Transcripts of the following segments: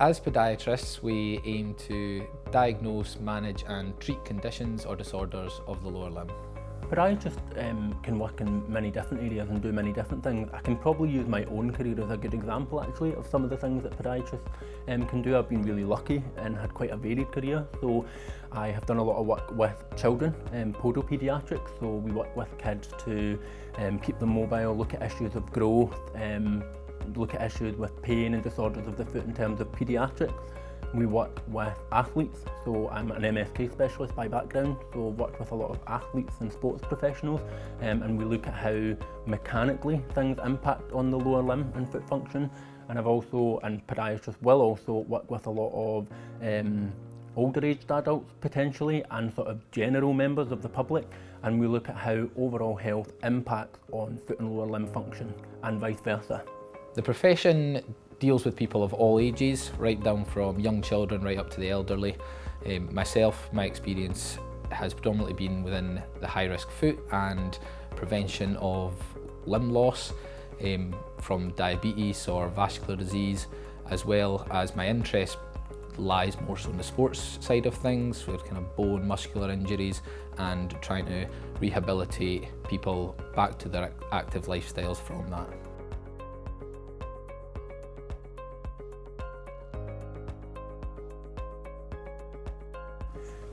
As podiatrists, we aim to diagnose, manage and treat conditions or disorders of the lower limb. Podiatrists can work in many different areas and do many different things. I can probably use my own career as a good example actually of some of the things that podiatrists can do. I've been really lucky and had quite a varied career. So I have done a lot of work with children, podiatrics, so we work with kids to keep them mobile, look at issues of growth, look at issues with pain and disorders of the foot in terms of paediatrics. We work with athletes, so I'm an MSK specialist by background, so work with a lot of athletes and sports professionals, and we look at how mechanically things impact on the lower limb and foot function. And podiatrists will also work with a lot of older aged adults potentially, and sort of general members of the public, and we look at how overall health impacts on foot and lower limb function and vice versa. The profession deals with people of all ages, right down from young children right up to the elderly. My experience has predominantly been within the high-risk foot and prevention of limb loss from diabetes or vascular disease, as well as my interest lies more so in the sports side of things, with kind of bone muscular injuries and trying to rehabilitate people back to their active lifestyles from that.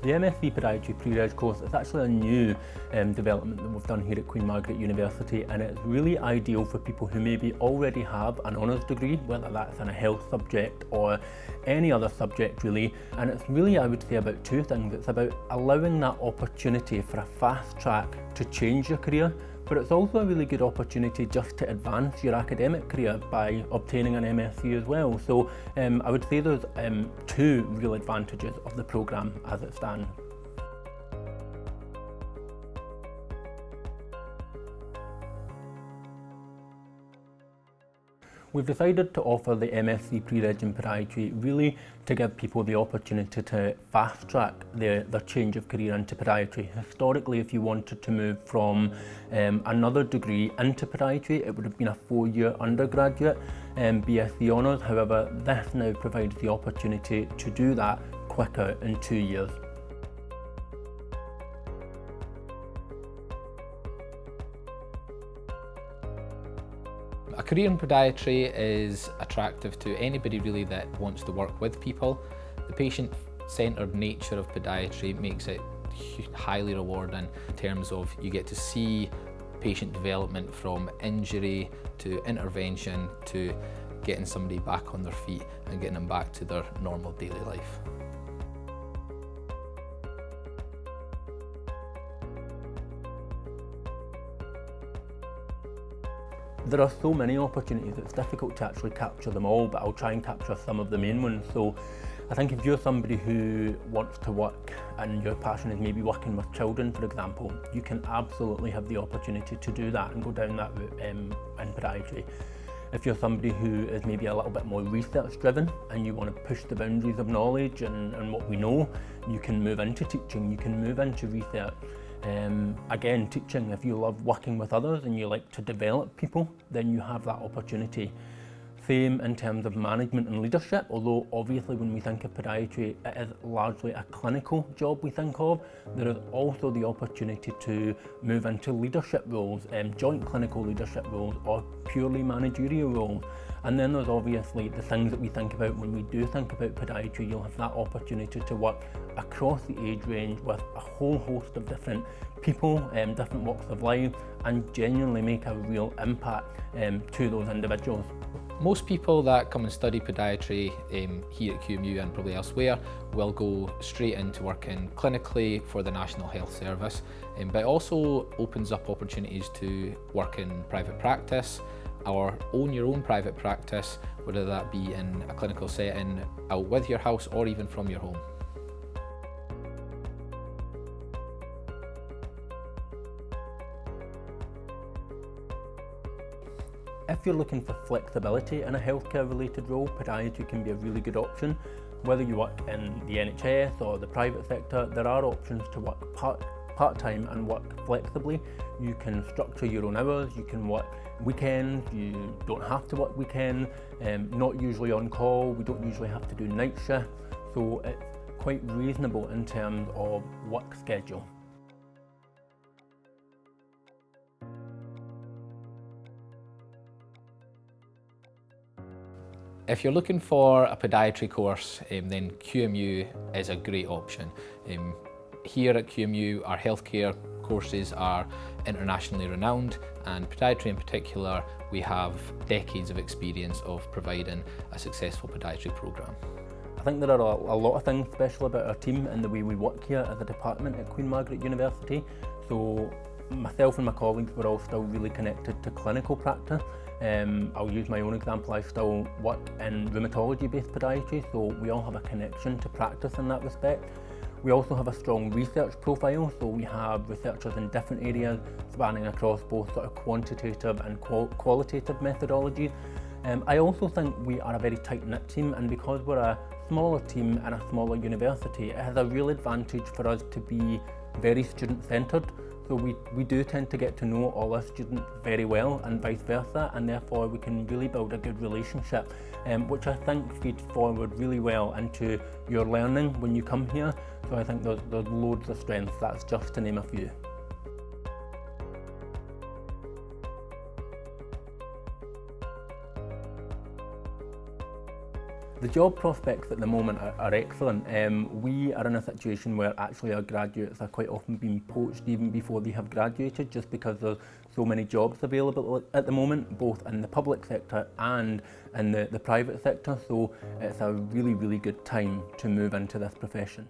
The MSc Podiatry Pre-reg course is actually a new development that we've done here at Queen Margaret University, and it's really ideal for people who maybe already have an honours degree, whether that's in a health subject or any other subject really. And it's really, I would say, about two things. It's about allowing that opportunity for a fast track to change your career, but it's also a really good opportunity just to advance your academic career by obtaining an MSc as well. So I would say there's two real advantages of the programme as it stands. We've decided to offer the MSc Pre-reg in Podiatry really to give people the opportunity to fast track their change of career into podiatry. Historically, if you wanted to move from another degree into podiatry, it would have been a 4-year undergraduate BSc honours. However, this now provides the opportunity to do that quicker in 2 years. A career in podiatry is attractive to anybody really that wants to work with people. The patient-centred nature of podiatry makes it highly rewarding in terms of you get to see patient development from injury to intervention to getting somebody back on their feet and getting them back to their normal daily life. There are so many opportunities, it's difficult to actually capture them all, but I'll try and capture some of the main ones. So I think if you're somebody who wants to work and your passion is maybe working with children, for example, you can absolutely have the opportunity to do that and go down that route in podiatry. If you're somebody who is maybe a little bit more research driven and you want to push the boundaries of knowledge and what we know, you can move into teaching, you can move into research. Again, teaching, if you love working with others and you like to develop people, then you have that opportunity. Same in terms of management and leadership, although obviously when we think of podiatry, it is largely a clinical job we think of. There is also the opportunity to move into leadership roles, joint clinical leadership roles or purely managerial roles. And then there's obviously the things that we think about when we do think about podiatry. You'll have that opportunity to work across the age range with a whole host of different people, different walks of life, and genuinely make a real impact to those individuals. Most people that come and study podiatry here at QMU and probably elsewhere will go straight into working clinically for the National Health Service, but it also opens up opportunities to work in private practice or own your own private practice, whether that be in a clinical setting, out with your house or even from your home. If you're looking for flexibility in a healthcare related role, podiatry can be a really good option. Whether you work in the NHS or the private sector, there are options to work part-time and work flexibly. You can structure your own hours, you can work weekends, you don't have to work weekends, not usually on call, we don't usually have to do night shift, so it's quite reasonable in terms of work schedule. If you're looking for a podiatry course, then QMU is a great option. Here at QMU, our healthcare courses are internationally renowned, and podiatry in particular, we have decades of experience of providing a successful podiatry programme. I think there are a lot of things special about our team and the way we work here as a department at Queen Margaret University. So myself and my colleagues were all still really connected to clinical practice. I'll use my own example. I still work in rheumatology-based podiatry, so we all have a connection to practice in that respect. We also have a strong research profile, so we have researchers in different areas spanning across both sort of quantitative and qualitative methodologies. I also think we are a very tight-knit team, and because we're a smaller team and a smaller university, it has a real advantage for us to be very student-centred. So we do tend to get to know all our students very well and vice versa, and therefore we can really build a good relationship, which I think feeds forward really well into your learning when you come here. So I think there's loads of strengths, that's just to name a few. The job prospects at the moment are excellent. We are in a situation where actually our graduates are quite often being poached even before they have graduated, just because there's so many jobs available at the moment, both in the public sector and in the private sector. So it's a really, really good time to move into this profession.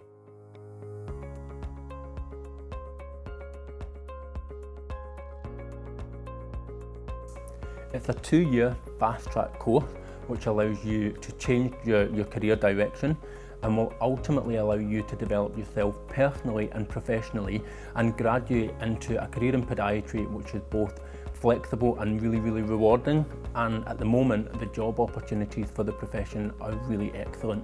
It's a 2-year fast-track course which allows you to change your career direction and will ultimately allow you to develop yourself personally and professionally and graduate into a career in podiatry which is both flexible and really, really rewarding. And at the moment, the job opportunities for the profession are really excellent.